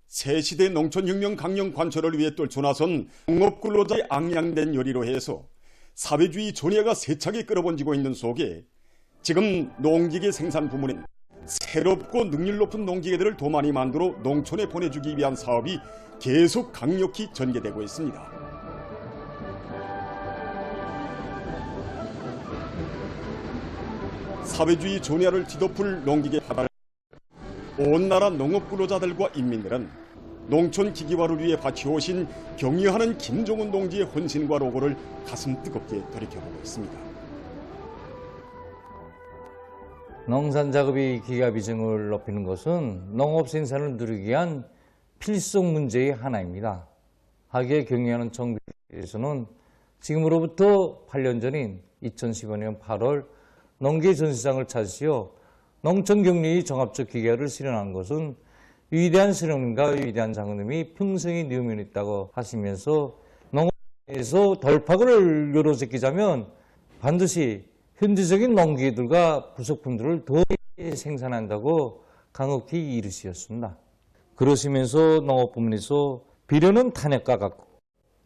새시대 농촌혁명 강령 관철을 위해 떨쳐나선 농업근로자의 앙양된 열의로 해서 사회주의 전야가 세차게 끌어번지고 있는 속에 지금 농기계 생산 부문엔 새롭고 능률 높은 농기계들을 더 많이 만들어 농촌에 보내주기 위한 사업이 계속 강력히 전개되고 있습니다. 사회주의 전야를 뒤덮을 농기계 파달 온 나라 농업근로자들과 인민들은 농촌 기기화를 위해 바치오신 경의하는 김종훈 동지의 헌신과 로고를 가슴 뜨겁게 돌이켜보고 있습니다. 농산 작업의 기가 비중을 높이는 것은 농업 생산을 누리기 위한 필수 문제의 하나입니다. 하기에 경의하는 정비에서는 지금으로부터 8년 전인 2015년 8월 농계 전시장을 찾으시어 농촌 격리의 종합적 기계화를 실현한 것은 위대한 선생님과 위대한 장로님이 평생의 뉘우면 있다고 하시면서 농업에서 돌파구를 열어제끼자면 반드시 현대적인 농기계들과 부속품들을 더 생산한다고 강력히 이르시었습니다. 그러시면서 농업부문에서 비료는 탄약과 같고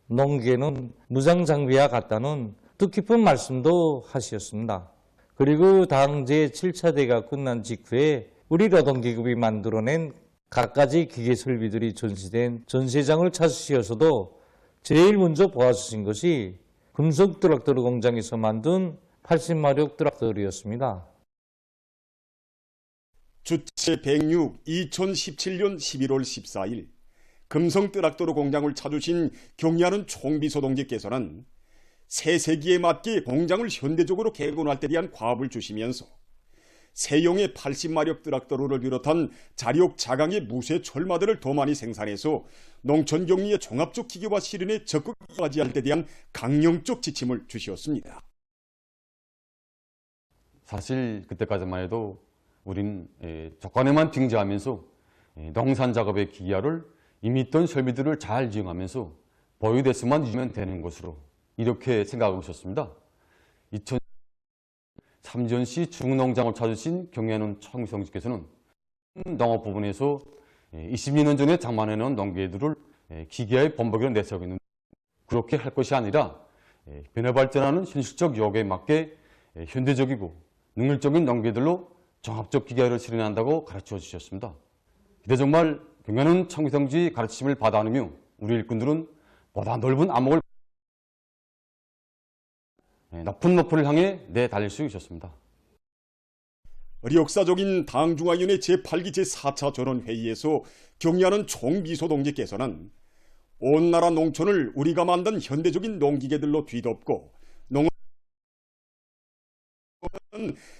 농기계는 무장장비와 같다는 뜻깊은 말씀도 하셨습니다. 그리고 당 제7차 대회가 끝난 직후에 우리 노동기업이 만들어낸 갖가지 기계 설비들이 전시된 전시장을 찾으셔서도 제일 먼저 보아주신 것이 금속 트랙터 공장에서 만든 80마력 트랙터였습니다. 주체 106 2017년 11월 14일 금성 트랙터 공장을 찾으신 경의하는 총비서동지께서는 새 세기에 맞게 공장을 현대적으로 개건할 때 대한 과업을 주시면서 세용의 80마력 트랙터를 비롯한 자력 자강의 무쇠 철마들을 더 많이 생산해서 농촌 격리의 종합적 기계화 실현에 적극 맞이할 때 대한 강령적 지침을 주시었습니다. 사실 그때까지만 해도 우리는 조건에만 빙자하면서 농산 작업의 기계화를 이미 있던 설비들을 잘 이용하면서 보유됐으면 유지면 되는 것으로 이렇게 생각하고 있었습니다. 2000 삼전시 중농장을 찾으신 경의하는 총성지께서는 농업 부분에서 22년 전에 장만해놓은 농기계들을 기계화의 본보기로 내세우고 있는데 그렇게 할 것이 아니라 변화 발전하는 현실적 요구에 맞게 현대적이고 능률적인 농기계들로 종합적 기계화를 실현한다고 가르쳐 주셨습니다. 이때 정말 경의하는 총성지 가르침을 받아 안으며 우리 일꾼들은 보다 넓은 암흑을 높은 목표를 향해 내달릴 수 있었습니다. 역사적인 당중화위원회 제8기 제4차 전원회의에서 경의하는 총비서동지께서는 온 나라 농촌을 우리가 만든 현대적인 농기계들로 뒤덮고 농업은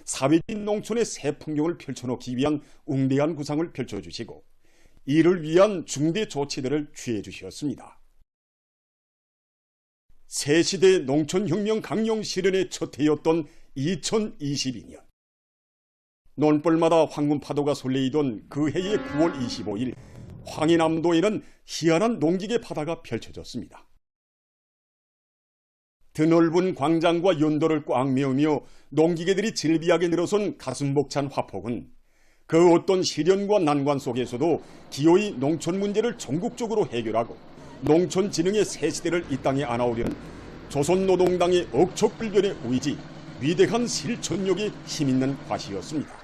사회주의 농촌의 새 풍경을 펼쳐놓기 위한 웅대한 구상을 펼쳐주시고 이를 위한 중대 조치들을 취해 주셨습니다. 새시대 농촌혁명 강령 실현의 첫 해였던 2022년 논벌마다 황금파도가 설레이던 그 해의 9월 25일 황해남도에는 희한한 농기계 바다가 펼쳐졌습니다. 드넓은 광장과 연도를 꽉 메우며 농기계들이 질비하게 늘어선 가슴 벅찬 화폭은 그 어떤 시련과 난관 속에서도 기어이 농촌 문제를 전국적으로 해결하고 농촌진흥의 새 시대를 이 땅에 안아오려는 조선노동당의 억척불변의 의지, 위대한 실천력이 힘있는 과시였습니다.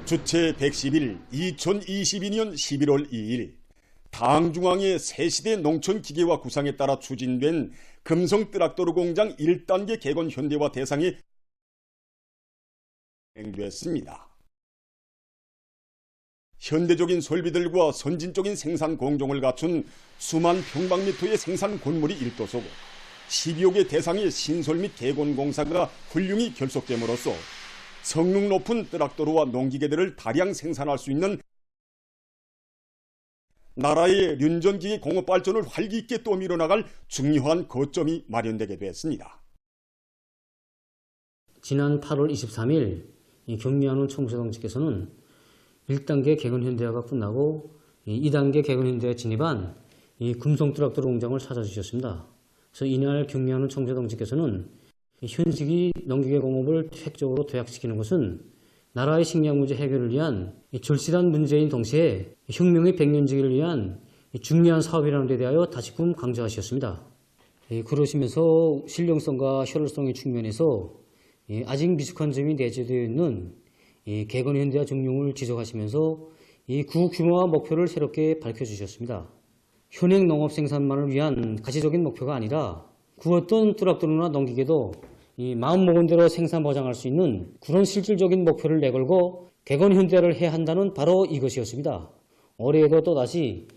주체 110일 2022년 11월 2일 당중앙의 새시대 농촌기계화 구상에 따라 추진된 금성 트랙터 공장 1단계 개건 현대화 대상이 진행됐습니다. 현대적인 설비들과 선진적인 생산 공정을 갖춘 수만 평방미터의 생산 건물이 일도서고 10여 개 대상의 신설 및 개건 공사가 훌륭히 결속됨으로써 성능 높은 트랙터와 농기계들을 다량 생산할 수 있는 나라의 륜전기계 공업 발전을 활기 있게 떠밀어 나갈 중요한 거점이 마련되게 됐습니다. 지난 8월 23일 경의하는 총비서동지께서는 1단계 개건 현대화가 끝나고 2단계 개건 현대화에 진입한 이 금성 트랙터 공장을 찾아주셨습니다. 그래서 이날 경의하는 총비서동지께서는 현직이 농기계 공업을 획적으로 도약시키는 것은 나라의 식량 문제 해결을 위한 절실한 문제인 동시에 혁명의 100년지기를 위한 중요한 사업이라는 데 대하여 다시금 강조하셨습니다. 그러시면서 실용성과 효율성의 측면에서 아직 미숙한 점이 내재되어 있는 개건현대화 정용을 지적하시면서 이 구규모화 목표를 새롭게 밝혀주셨습니다. 현행 농업 생산만을 위한 가시적인 목표가 아니라 그 어떤 트럭들이나 넘기게도 이 마음먹은 대로 생산 보장할 수 있는 그런 실질적인 목표를 내걸고 개건현대화를 해야 한다는 바로 이것이었습니다. 올해에도 또다시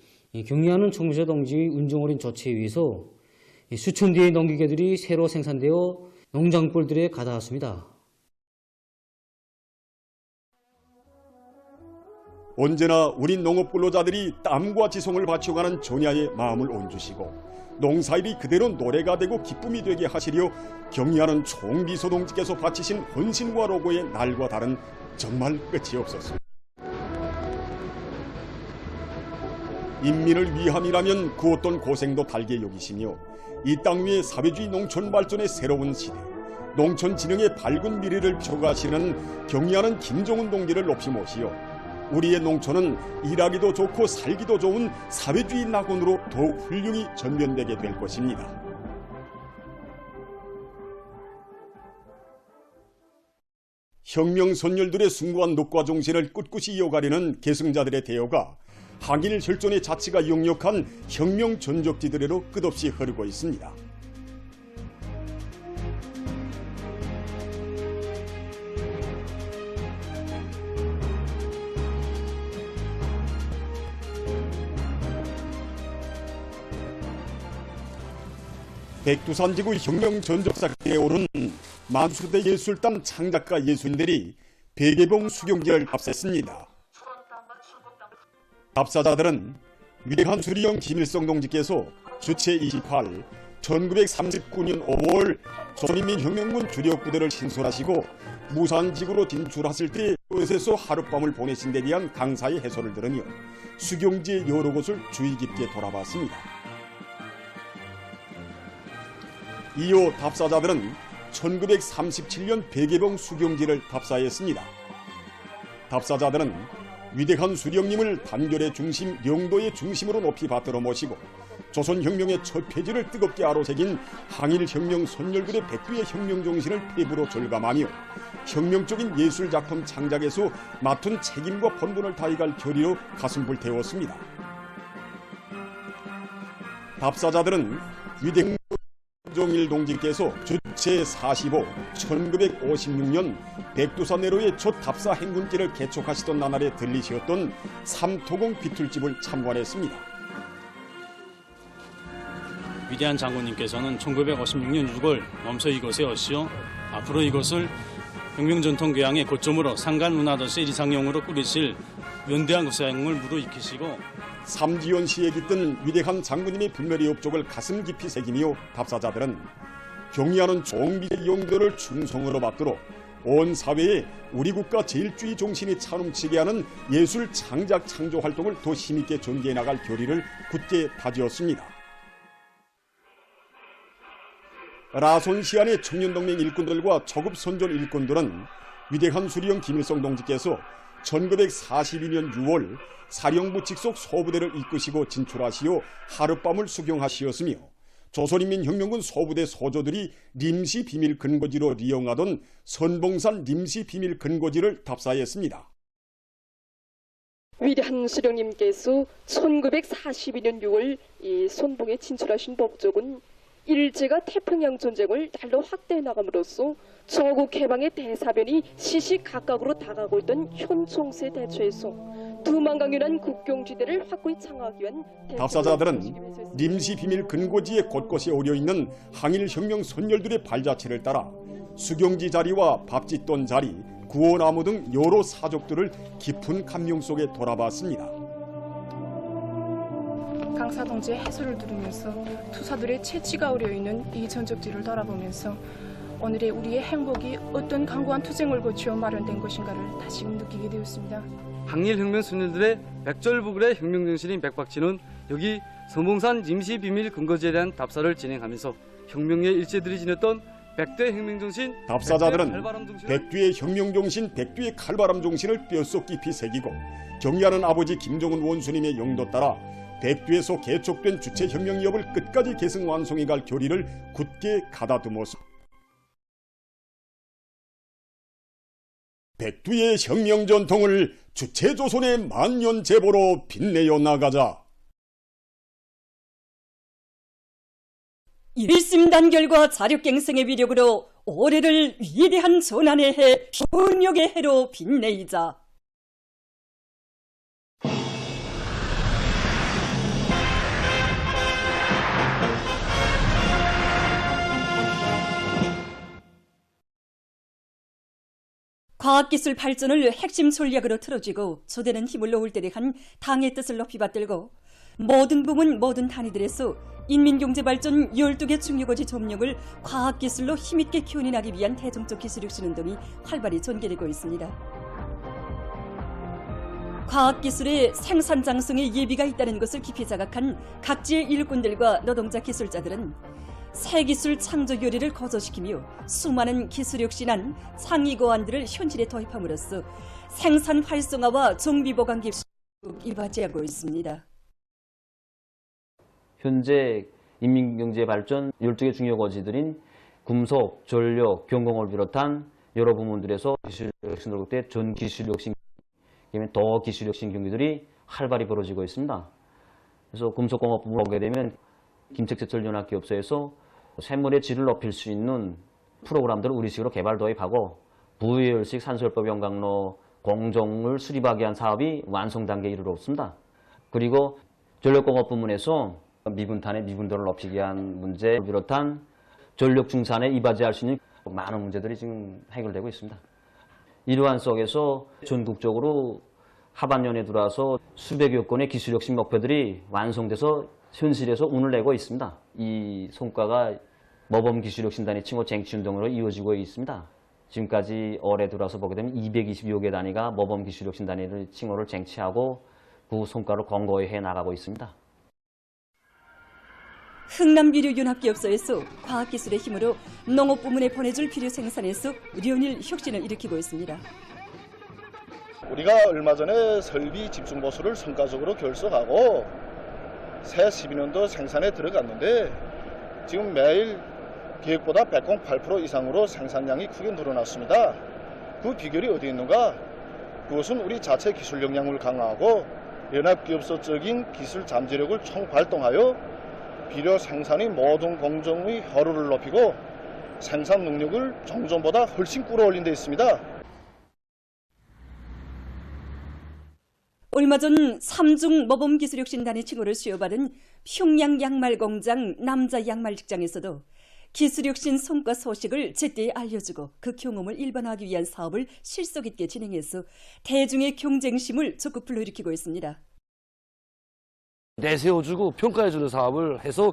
경리하는 총무사 동지의 은종어린 조치에 의해서 수천 대의 농기계들이 새로 생산되어 농장벌들에 가닿았습니다. 언제나 우리 농업 근로자들이 땀과 지성을 바쳐가는 전야의 마음을 온주시고 농사일이 그대로 노래가 되고 기쁨이 되게 하시려 경리하는 총비서 동지께서 바치신 헌신과 노고의 날과 달은 정말 끝이 없었습니다. 인민을 위함이라면 그 어떤 고생도 달게 여기시며 이 땅 위에 사회주의 농촌 발전의 새로운 시대, 농촌 진흥의 밝은 미래를 펴가시는 경리하는 김종훈 동지를 높이 모시어 우리의 농촌은 일하기도 좋고 살기도 좋은 사회주의 낙원으로 더욱 훌륭히 전면되게 될 것입니다. 혁명 선열들의 숭고한 녹과 정신을 꿋꿋이 이어가려는 계승자들의 대여가 항일 혈전의 자치가 역력한 혁명 전적지들에로 끝없이 흐르고 있습니다. 백두산지구 혁명 전적사에 오른 만수대 예술단 창작가 예술인들이 백예봉 수경제를 답사했습니다. 답사자들은 위대한 수리형 김일성 동지께서 주체 28, 1939년 5월 조선인민혁명군 주력부대를 신설하시고 무산지구로 진출하실 때 뜻에서 하룻밤을 보내신 데 대한 강사의 해설을 들으며 수경지의 여러 곳을 주의 깊게 돌아봤습니다. 이어 답사자들은 1937년 백예봉 수경지를 답사했습니다. 답사자들은 위대한 수령님을 단결의 중심, 영도의 중심으로 높이 받들어 모시고 조선혁명의 첫 페이지를 뜨겁게 아로새긴 항일혁명 선열들의 백두의 혁명 정신을 폐부로 절감하며 혁명적인 예술작품 창작에서 맡은 책임과 본분을 다해갈 결의로 가슴 불태웠습니다. 답사자들은 위대한 김종일 동지께서 주체 45, 1956년 백두산 내로의 첫 답사 행군길을 개촉하시던 나날에 들리시었던 삼토공 비틀집을 참관했습니다. 위대한 장군님께서는 1956년 6월 멈춰 이곳에 오시어 앞으로 이곳을 혁명전통교양의 고점으로 상간문화도시 이상용으로 꾸리실 연대한 구사형을 무로 익히시고 삼지연 시에 깃든 위대한 장군님의 불멸의 업적을 가슴 깊이 새기며 답사자들은 경리하는 종비의 용도를 충성으로 받들어 온 사회에 우리 국가 제일주의 정신이 차넘치게 하는 예술 창작 창조 활동을 더 힘있게 전개해 나갈 결의를 굳게 다지었습니다. 라손시안의 청년동맹 일꾼들과 저급선전 일꾼들은 위대한 수리형 김일성 동지께서 1942년 6월 사령부 직속 소부대를 이끄시고 진출하시어 하룻밤을 수경하시었으며 조선인민혁명군 소부대 소조들이 림시 비밀 근거지로 이용하던 선봉산 림시 비밀 근거지를 답사했습니다. 위대한 수령님께서 1942년 6월 이 선봉에 진출하신 목적은 일제가 태평양 전쟁을 날로 확대해 나감으로써 조국 해방의 대사변이 시시각각으로 다가오고 있던 현 총세 대처에서 두만강연한 국경지대를 확고히 장악하기 위한 답사자들은 림시 비밀 근거지의 곳곳에 오려있는 항일혁명 선열들의 발자취를 따라 수경지 자리와 밥짓돈 자리, 구호나무 등 여러 사적들을 깊은 감명 속에 돌아봤습니다. 강사 동지의 해설을 들으면서 투사들의 채취가 어려있는 이 전적지를 돌아보면서 오늘의 우리의 행복이 어떤 강고한 투쟁을 거쳐 마련된 것인가를 다시금 느끼게 되었습니다. 항일혁명 선열들의 백절부글의 혁명정신인 백박지는 여기 선봉산 임시 비밀 근거지에 대한 답사를 진행하면서 혁명의 일제들이 지녔던 백두의 혁명정신, 답사자들은 백두의 칼바람 정신을 백두의 혁명정신, 백두의 칼바람 정신을 뼛속 깊이 새기고 경의하는 아버지 김정은 원수님의 영도 따라 백두에서 개촉된 주체혁명기업을 끝까지 계승완성해갈 결의를 굳게 가다듬어서 백두의 혁명전통을 주체조선의 만년제보로 빛내어 나가자. 일심단결과 자력갱생의 위력으로 올해를 위대한 전환의 해, 효력의 해로 빛내이자. 과학기술 발전을 핵심 전략으로 틀어쥐고 조대는 힘을 놓을 때에 한 당의 뜻을 높이 받들고 모든 부문 모든 단위들에서 인민경제발전 12개 중요거지 점령을 과학기술로 힘있게 키워내기 위한 대중적 기술혁신 운동이 활발히 전개되고 있습니다. 과학기술의 생산장성에 예비가 있다는 것을 깊이 자각한 각지의 일꾼들과 노동자 기술자들은 새기술 창조 요리를 거저시키며 수많은 기술혁신안 창의 고안들을 현실에 도입함으로써 생산 활성화와 정비 보관 기술을 이바지하고 있습니다. 현재 인민경제발전 12개 중요 거지들인 금속, 전력, 경공을 비롯한 여러 부문들에서 기술혁신 돌국대 전기술혁신, 더 기술혁신 경기들이 활발히 벌어지고 있습니다. 그래서 금속공업 부문을 보게 되면 김책제철연합기업소에서 샘물의 질을 높일 수 있는 프로그램들을 우리식으로 개발 도입하고 부유열식 산소열법 연강로 공정을 수립하기 위한 사업이 완성 단계에 이르렀습니다. 그리고 전력공업 부문에서 미분탄의 미분도를 높이기 위한 문제를 비롯한 전력 중산에 이바지할 수 있는 많은 문제들이 지금 해결되고 있습니다. 이러한 속에서 전국적으로 하반년에 들어와서 수백여 건의 기술혁신 목표들이 완성돼서 현실에서 운을 내고 있습니다. 이 성과가 모범기술혁신단위 칭호 쟁취운동으로 이루어지고 있습니다. 지금까지 올해 들어와서 보게 되면 220여 개 단위가 모범기술혁신단위를 칭호를 쟁취하고 그 성과를 공고히 해나가고 있습니다. 흥남비료연합기업소에서 과학기술의 힘으로 농업부문에 보내줄 비료 생산에서 연일 혁신을 일으키고 있습니다. 우리가 얼마 전에 설비 집중보수를 성과적으로 결속하고 새 12년도 생산에 들어갔는데 지금 매일 계획보다 108% 이상으로 생산량이 크게 늘어났습니다. 그 비결이 어디 있는가? 그것은 우리 자체 기술 역량을 강화하고 연합기업소적인 기술 잠재력을 총발동하여 비료 생산의 모든 공정의 효율을 높이고 생산 능력을 종전보다 훨씬 끌어올린 데 있습니다. 얼마 전 3중 모범기술혁신단위 칭호를 수여받은 평양 양말공장 남자 양말 직장에서도 기술혁신 성과 소식을 제때 알려주고 그 경험을 일반화하기 위한 사업을 실속 있게 진행해서 대중의 경쟁심을 적극 불러일으키고 있습니다. 내세워주고 평가해주는 사업을 해서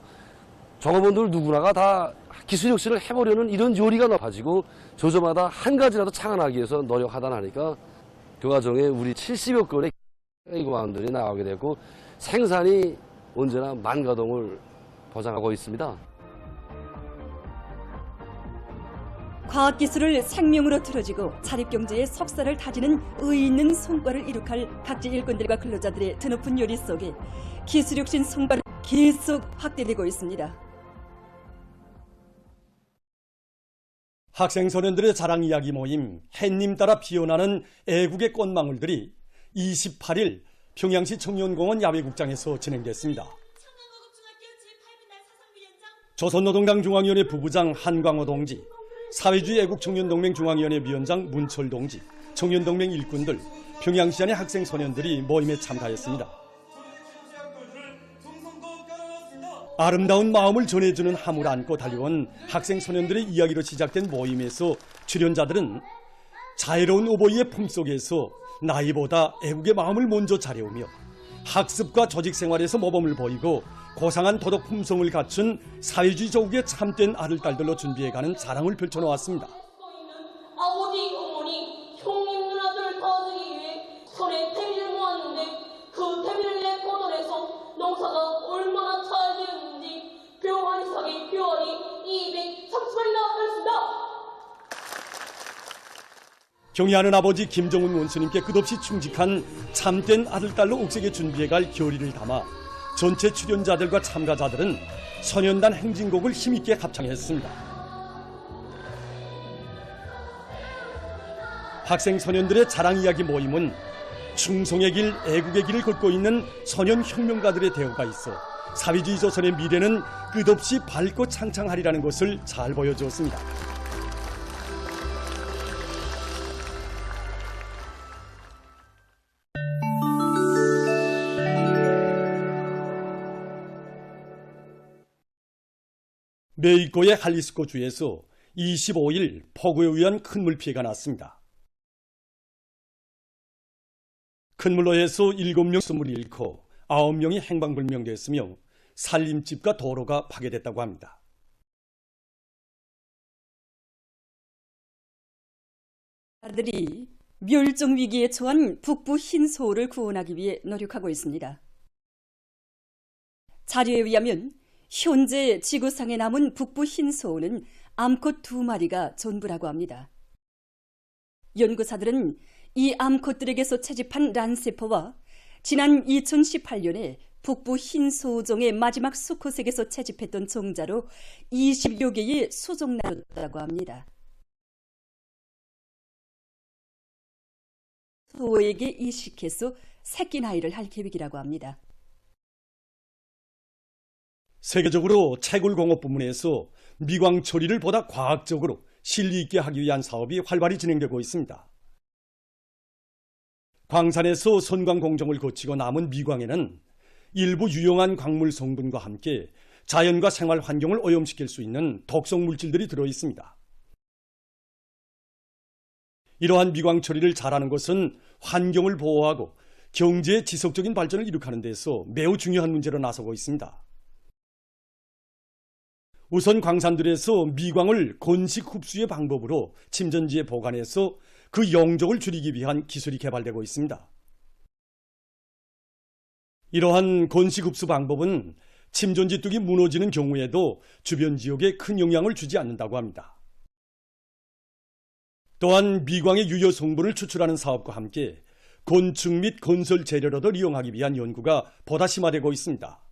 종업원들 누구나가 다 기술혁신을 해보려는 이런 요리가 가지고 조조마다 한 가지라도 창안하기 위해서 노력하다 하니까 그 과정에 우리 70여 건의 기관들이 나오게 되고 생산이 언제나 만가동을 보장하고 있습니다. 과학기술을 생명으로 틀어지고 자립경제의 석사를 다지는 의의 있는 성과를 이룩할 각지 일꾼들과 근로자들의 드높은 요리 속에 기술혁신 성과를 계속 확대되고 있습니다. 학생 소년들의 자랑 이야기 모임 햇님 따라 피어나는 애국의 꽃망울들이 28일 평양시 청년공원 야외국장에서 진행됐습니다. 조선노동당 중앙위원회 부부장 한광호 동지, 사회주의 애국청년동맹 중앙위원회 위원장 문철 동지, 청년동맹 일꾼들, 평양시 안의 학생 소년들이 모임에 참가했습니다. 아름다운 마음을 전해주는 함을 안고 달려온 학생 소년들의 이야기로 시작된 모임에서 출연자들은 자애로운 오보이의 품속에서 나이보다 애국의 마음을 먼저 자래오며 학습과 조직생활에서 모범을 보이고 고상한 도덕 품성을 갖춘 사회주의 조국의 참된 아들, 딸들로 준비해가는 자랑을 펼쳐놓았습니다. 아버지, 어머니, 형님, 누나들을 도와주기 위해 손에 태비를 모았는데 그 태비를 내 고돈에서 농사가 얼마나 잘 되었는지 벼아리 사기 벼아리 230마리나 했습니다. 경의하는 아버지 김정은 원수님께 끝없이 충직한 참된 아들딸로 옥색에 준비해갈 결의를 담아 전체 출연자들과 참가자들은 선연단 행진곡을 힘있게 합창했습니다. 학생 소년들의 자랑 이야기 모임은 충성의 길, 애국의 길을 걷고 있는 소년 혁명가들의 대우가 있어 사회주의 조선의 미래는 끝없이 밝고 창창하리라는 것을 잘 보여주었습니다. 메히코의 할리스코 주에서 25일 폭우에 의한 큰 물피해가 났습니다. 큰 물로 해서 7명 숨을 잃고 9명이 행방불명됐으며 살림집과 도로가 파괴됐다고 합니다. 들이 멸종 위기에 처한 북부 흰소를 구원하기 위해 노력하고 있습니다. 자료에 의하면 현재 지구상에 남은 북부 흰소는 암컷 2마리가 전부라고 합니다. 연구사들은 이 암컷들에게서 채집한 란세포와 지난 2018년에 북부 흰소종의 마지막 수컷에게서 채집했던 종자로 20여 개의 수종을 나눴다고 합니다. 소에게 이식해서 새끼 나이를 할 계획이라고 합니다. 세계적으로 채굴공업 부문에서 미광 처리를 보다 과학적으로 실리 있게 하기 위한 사업이 활발히 진행되고 있습니다. 광산에서 선광 공정을 거치고 남은 미광에는 일부 유용한 광물 성분과 함께 자연과 생활 환경을 오염시킬 수 있는 독성 물질들이 들어 있습니다. 이러한 미광 처리를 잘하는 것은 환경을 보호하고 경제의 지속적인 발전을 이룩하는 데서 매우 중요한 문제로 나서고 있습니다. 우선 광산들에서 미광을 건식 흡수의 방법으로 침전지에 보관해서 그 용적을 줄이기 위한 기술이 개발되고 있습니다. 이러한 건식 흡수 방법은 침전지 뚝이 무너지는 경우에도 주변 지역에 큰 영향을 주지 않는다고 합니다. 또한 미광의 유효 성분을 추출하는 사업과 함께 건축 및 건설 재료로도 이용하기 위한 연구가 보다 심화되고 있습니다.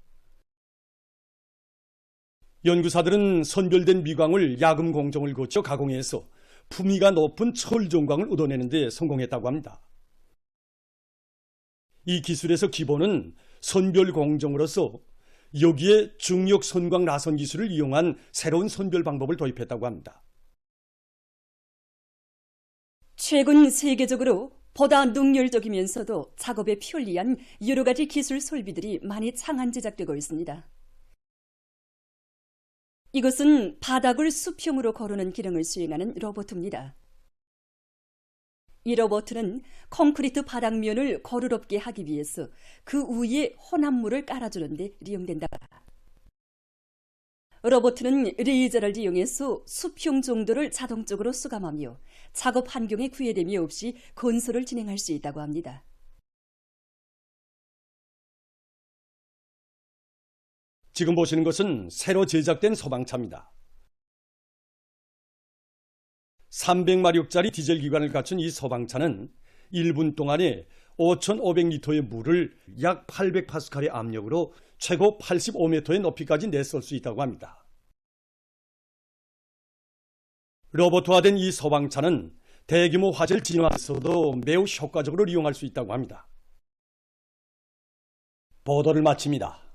연구사들은 선별된 미광을 야금 공정을 거쳐 가공해서 품위가 높은 철종광을 얻어내는 데 성공했다고 합니다. 이 기술에서 기본은 선별 공정으로서 여기에 중력 선광 라선 기술을 이용한 새로운 선별 방법을 도입했다고 합니다. 최근 세계적으로 보다 능률적이면서도 작업에 편리한 여러 가지 기술 설비들이 많이 창안 제작되고 있습니다. 이것은 바닥을 수평으로 거르는 기능을 수행하는 로봇입니다. 이 로봇은 콘크리트 바닥면을 거르럽게 하기 위해서 그 위에 혼합물을 깔아주는 데 이용된다. 로봇은 레이저를 이용해서 수평 정도를 자동적으로 수감하며 작업 환경에 구애됨이 없이 건설을 진행할 수 있다고 합니다. 지금 보시는 것은 새로 제작된 소방차입니다. 300마력짜리 디젤 기관을 갖춘 이 소방차는 1분 동안에 5,500리터의 물을 약 800파스칼의 압력으로 최고 85m의 높이까지 내쏠 수 있다고 합니다. 로봇화된 이 소방차는 대규모 화재를 진화해서도 매우 효과적으로 이용할 수 있다고 합니다. 보도를 마칩니다.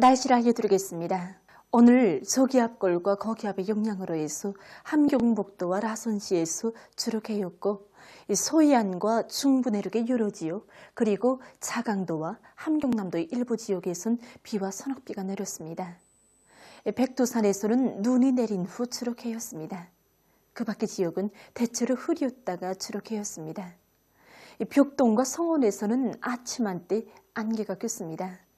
날씨를 알려드리겠습니다. 오늘 저기압골과 고기압의 영향으로 해서 함경북도와 라선시에서 주로 개였고 소이안과 중부 내륙의 여러 지역 그리고 자강도와 함경남도의 일부 지역에선 비와 서낙비가 내렸습니다. 백두산에서는 눈이 내린 후 주로 개였습니다. 그 밖의 지역은 대체로 흐렸다가 주로 개였습니다. 벽동과 성원에서는 아침 한때 안개가 꼈습니다.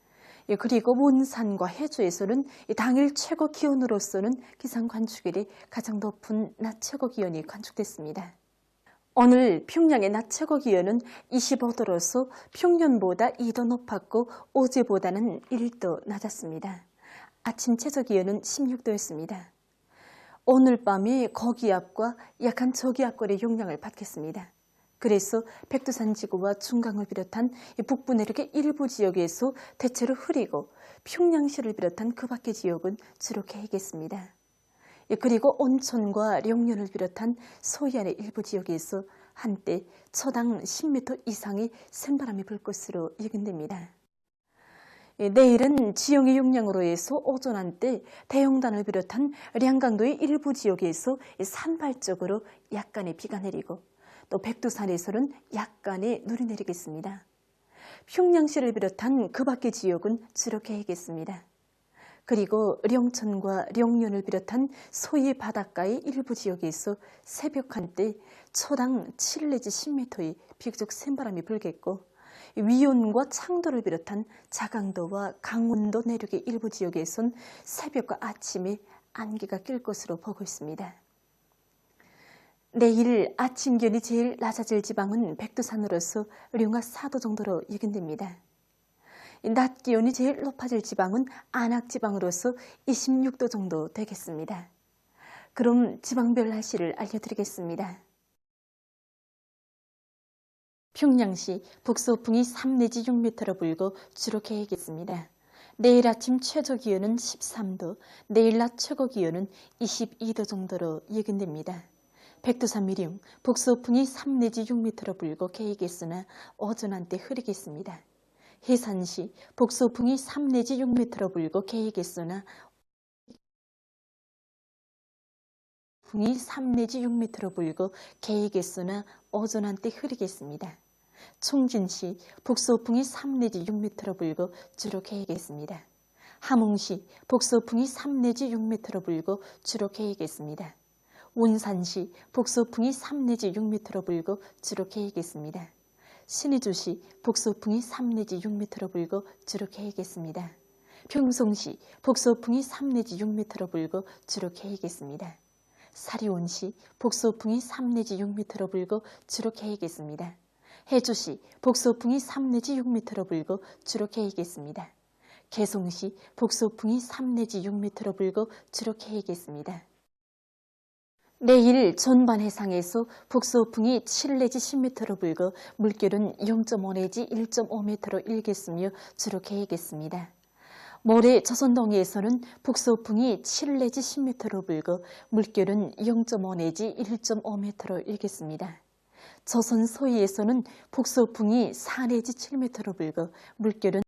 그리고 몬산과 해주에서는 당일 최고 기온으로서는 기상 관측일이 가장 높은 낮 최고 기온이 관측됐습니다. 오늘 평양의 낮 최고 기온은 25도로서 평년보다 2도 높았고 어제보다는 1도 낮았습니다. 아침 최저 기온은 16도였습니다. 오늘 밤에 고기압과 약한 저기압골의 영향을 받겠습니다. 그래서 백두산 지구와 중강을 비롯한 북부 내륙의 일부 지역에서 대체로 흐리고 평양시를 비롯한 그 밖의 지역은 주로 개겠습니다. 그리고 온천과 령년을 비롯한 서해안의 일부 지역에서 한때 초당 10m 이상의 센바람이 불 것으로 예견됩니다. 내일은 지형의 영향으로 해서 오전 한때 대형단을 비롯한 량강도의 일부 지역에서 산발적으로 약간의 비가 내리고 또 백두산에서는 약간의 눈이 내리겠습니다. 평양시를 비롯한 그 밖의 지역은 주로 개겠습니다. 그리고 령천과 령년을 비롯한 서해 바닷가의 일부 지역에서 새벽 한때 초당 7 내지 10m의 비교적 센 바람이 불겠고 위온과 창도를 비롯한 자강도와 강원도 내륙의 일부 지역에선 새벽과 아침에 안개가 낄 것으로 보고 있습니다. 내일 아침 기온이 제일 낮아질 지방은 백두산으로서 령하 4도 정도로 예견됩니다. 낮 기온이 제일 높아질 지방은 안악지방으로서 26도 정도 되겠습니다. 그럼 지방별 날씨를 알려드리겠습니다. 평양시 북서풍이 3 내지 6m로 불고 주로 개겠습니다. 내일 아침 최저 기온은 13도, 내일 낮 최고 기온은 22도 정도로 예견됩니다. 백두산 미령, 북서풍이 3 내지 6m로 불고 개겠으나 오전 한때 흐리겠습니다. 해산시, 북서풍이 3 내지 6m로 불고 개겠으나 풍이 3 내지 6m로 불고 개겠으나 오전 한때 흐리겠습니다. 총진시, 북서풍이 3 내지 6m로 불고 주로 개겠습니다. 함흥시, 북서풍이 3 내지 6m로 불고 주로 개겠습니다. 온산시, 북서풍이 3 내지 6m로 불고 주로 개겠습니다. 신의주시, 북서풍이 3 내지 6m로 불고 주로 개겠습니다. 평송시, 북서풍이 3 내지 6m로 불고 주로 개겠습니다. 사리온시, 북서풍이 3 내지 6m로 불고 주로 개겠습니다. 해주시, 북서풍이 3 내지 6m로 불고 주로 개겠습니다. 개송시, 북서풍이 3 내지 6m로 불고 주로 개겠습니다. 내일 전반 해상에서 북서풍이 7 내지 10m로 불고 물결은 0.5 내지 1.5m로 일겠으며 주로 개겠습니다. 모레 조선동해에서는 북서풍이 7 내지 10m로 불고 물결은 0.5 내지 1.5m로 일겠습니다. 조선 서해에서는 북서풍이 4 내지 7m로 불고 물결은